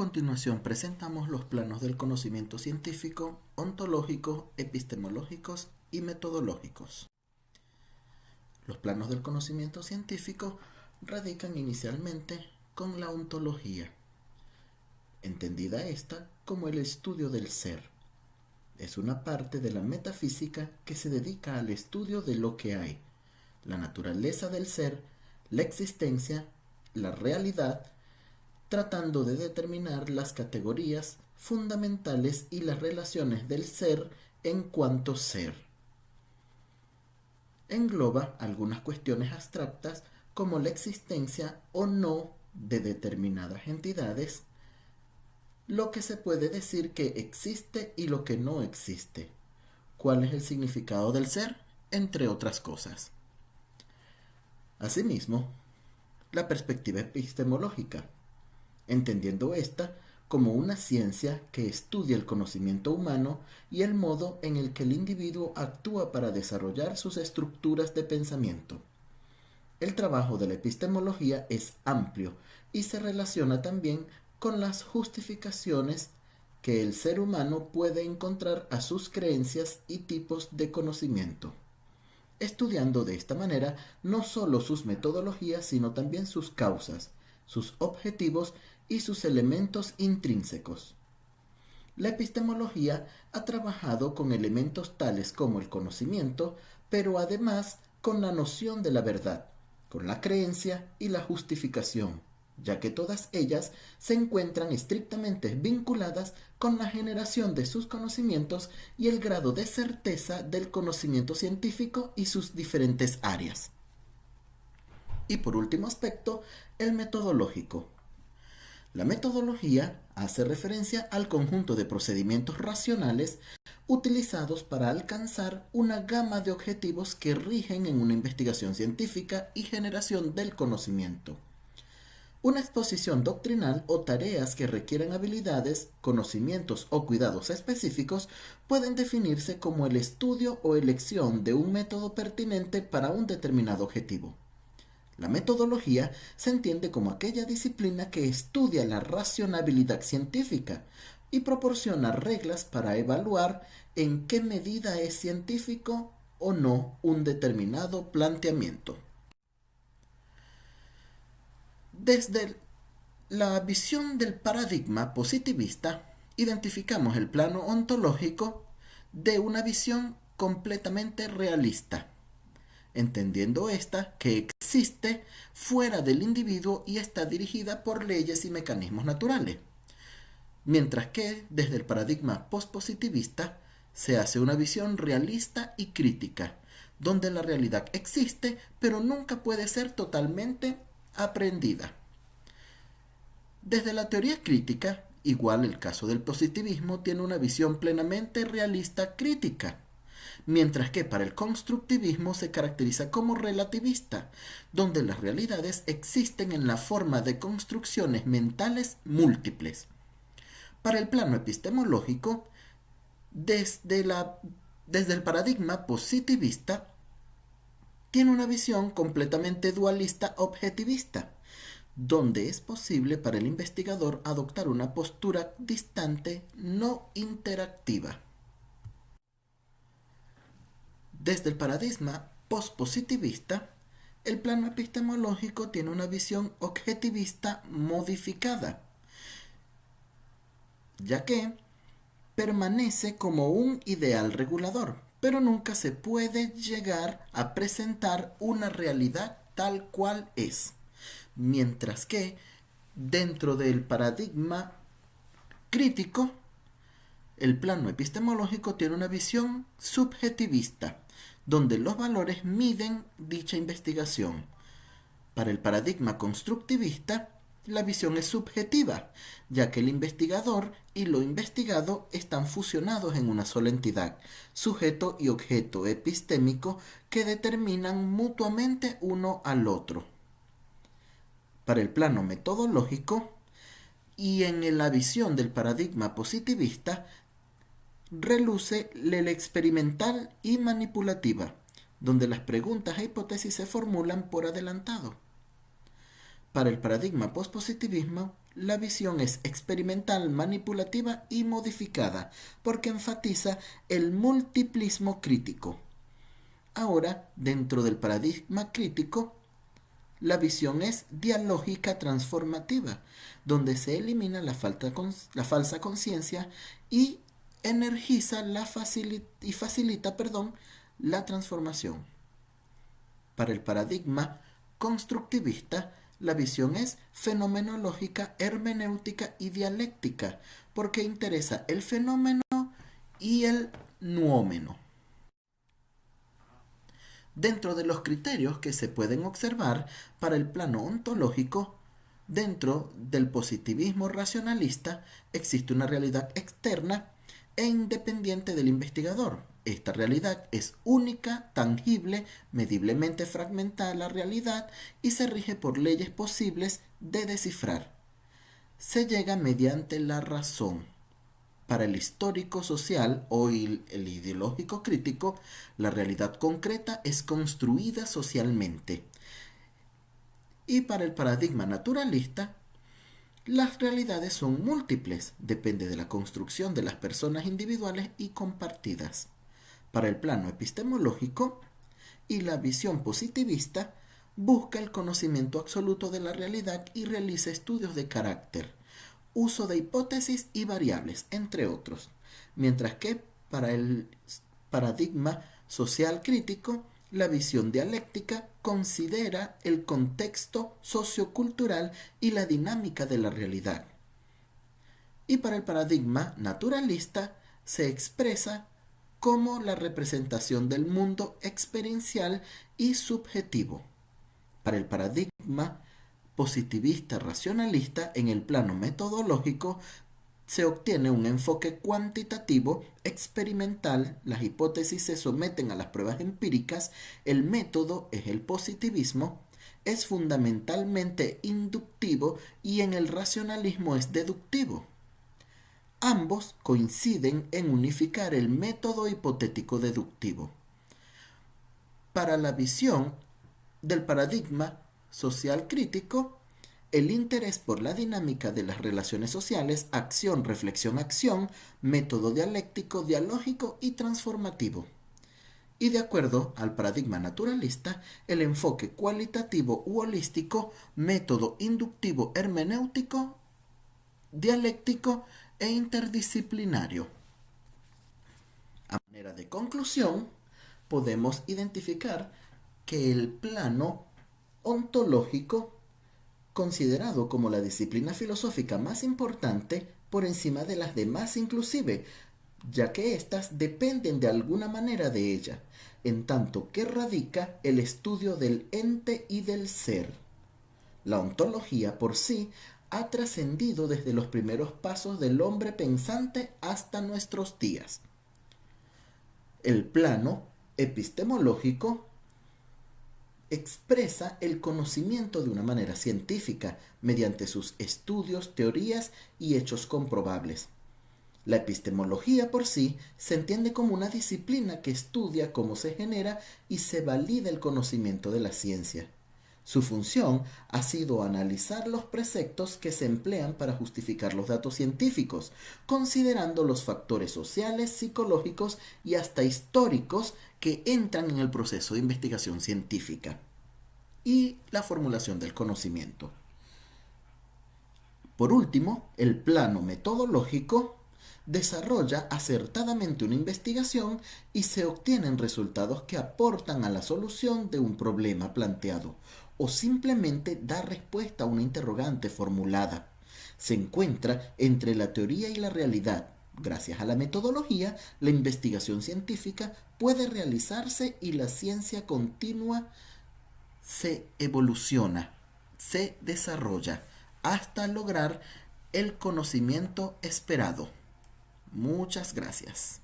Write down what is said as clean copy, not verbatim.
continuación presentamos los planos del conocimiento científico, ontológico, epistemológicos y metodológicos. Los planos del conocimiento científico radican inicialmente con la ontología, entendida esta como el estudio del ser. Es una parte de la metafísica que se dedica al estudio de lo que hay, la naturaleza del ser, la existencia, la realidad, tratando de determinar las categorías fundamentales y las relaciones del ser en cuanto ser. Engloba algunas cuestiones abstractas como la existencia o no de determinadas entidades, lo que se puede decir que existe y lo que no existe, cuál es el significado del ser, entre otras cosas. Asimismo, la perspectiva epistemológica, entendiendo esta como una ciencia que estudia el conocimiento humano y el modo en el que el individuo actúa para desarrollar sus estructuras de pensamiento. El trabajo de la epistemología es amplio y se relaciona también con las justificaciones que el ser humano puede encontrar a sus creencias y tipos de conocimiento, estudiando de esta manera no solo sus metodologías, sino también sus causas, sus objetivos y sus elementos intrínsecos. La epistemología ha trabajado con elementos tales como el conocimiento, pero además con la noción de la verdad, con la creencia y la justificación, ya que todas ellas se encuentran estrictamente vinculadas con la generación de sus conocimientos y el grado de certeza del conocimiento científico y sus diferentes áreas. Y por último aspecto, el metodológico. La metodología hace referencia al conjunto de procedimientos racionales utilizados para alcanzar una gama de objetivos que rigen en una investigación científica y generación del conocimiento. Una exposición doctrinal o tareas que requieran habilidades, conocimientos o cuidados específicos pueden definirse como el estudio o elección de un método pertinente para un determinado objetivo. La metodología se entiende como aquella disciplina que estudia la racionalidad científica y proporciona reglas para evaluar en qué medida es científico o no un determinado planteamiento. Desde la visión del paradigma positivista, identificamos el plano ontológico de una visión completamente realista, entendiendo esta que existe fuera del individuo y está dirigida por leyes y mecanismos naturales, mientras que desde el paradigma postpositivista se hace una visión realista y crítica, donde la realidad existe pero nunca puede ser totalmente aprendida. Desde la teoría crítica, igual el caso del positivismo tiene una visión plenamente realista crítica, mientras que para el constructivismo se caracteriza como relativista, donde las realidades existen en la forma de construcciones mentales múltiples. Para el plano epistemológico, desde el paradigma positivista, tiene una visión completamente dualista objetivista, donde es posible para el investigador adoptar una postura distante, no interactiva. Desde el paradigma postpositivista, el plano epistemológico tiene una visión objetivista modificada, ya que permanece como un ideal regulador, pero nunca se puede llegar a presentar una realidad tal cual es, mientras que dentro del paradigma crítico, el plano epistemológico tiene una visión subjetivista, donde los valores miden dicha investigación. Para el paradigma constructivista, la visión es subjetiva, ya que el investigador y lo investigado están fusionados en una sola entidad, sujeto y objeto epistémico que determinan mutuamente uno al otro. Para el plano metodológico, y en la visión del paradigma positivista, reluce la experimental y manipulativa, donde las preguntas e hipótesis se formulan por adelantado. Para el paradigma pospositivismo, la visión es experimental, manipulativa y modificada, porque enfatiza el multiplismo crítico. Ahora, dentro del paradigma crítico, la visión es dialógica transformativa, donde se elimina la falsa conciencia y energiza y facilita la transformación. Para el paradigma constructivista, la visión es fenomenológica, hermenéutica y dialéctica, porque interesa el fenómeno y el nuómeno. Dentro de los criterios que se pueden observar para el plano ontológico, dentro del positivismo racionalista existe una realidad externa e independiente del investigador. Esta realidad es única, tangible, mediblemente fragmentada la realidad y se rige por leyes posibles de descifrar. Se llega mediante la razón. Para el histórico social o el ideológico crítico, la realidad concreta es construida socialmente. Y para el paradigma naturalista, las realidades son múltiples, depende de la construcción de las personas individuales y compartidas. Para el plano epistemológico y la visión positivista, busca el conocimiento absoluto de la realidad y realiza estudios de carácter, uso de hipótesis y variables, entre otros. Mientras que para el paradigma social crítico, la visión dialéctica considera el contexto sociocultural y la dinámica de la realidad. Y para el paradigma naturalista se expresa como la representación del mundo experiencial y subjetivo. Para el paradigma positivista racionalista, en el plano metodológico, se obtiene un enfoque cuantitativo, experimental, las hipótesis se someten a las pruebas empíricas, el método es el positivismo, es fundamentalmente inductivo y en el racionalismo es deductivo. Ambos coinciden en unificar el método hipotético deductivo. Para la visión del paradigma social crítico, el interés por la dinámica de las relaciones sociales, acción, reflexión, acción, método dialéctico, dialógico y transformativo. Y de acuerdo al paradigma naturalista, el enfoque cualitativo u holístico, método inductivo hermenéutico, dialéctico e interdisciplinario. A manera de conclusión, podemos identificar que el plano ontológico, considerado como la disciplina filosófica más importante por encima de las demás inclusive, ya que éstas dependen de alguna manera de ella, en tanto que radica el estudio del ente y del ser. La ontología por sí ha trascendido desde los primeros pasos del hombre pensante hasta nuestros días. El plano epistemológico expresa el conocimiento de una manera científica mediante sus estudios, teorías y hechos comprobables. La epistemología por sí se entiende como una disciplina que estudia cómo se genera y se valida el conocimiento de la ciencia. Su función ha sido analizar los preceptos que se emplean para justificar los datos científicos, considerando los factores sociales, psicológicos y hasta históricos que entran en el proceso de investigación científica y la formulación del conocimiento. Por último, el plano metodológico desarrolla acertadamente una investigación y se obtienen resultados que aportan a la solución de un problema planteado o simplemente da respuesta a una interrogante formulada. Se encuentra entre la teoría y la realidad. Gracias a la metodología, la investigación científica puede realizarse y la ciencia continua se evoluciona, se desarrolla hasta lograr el conocimiento esperado. Muchas gracias.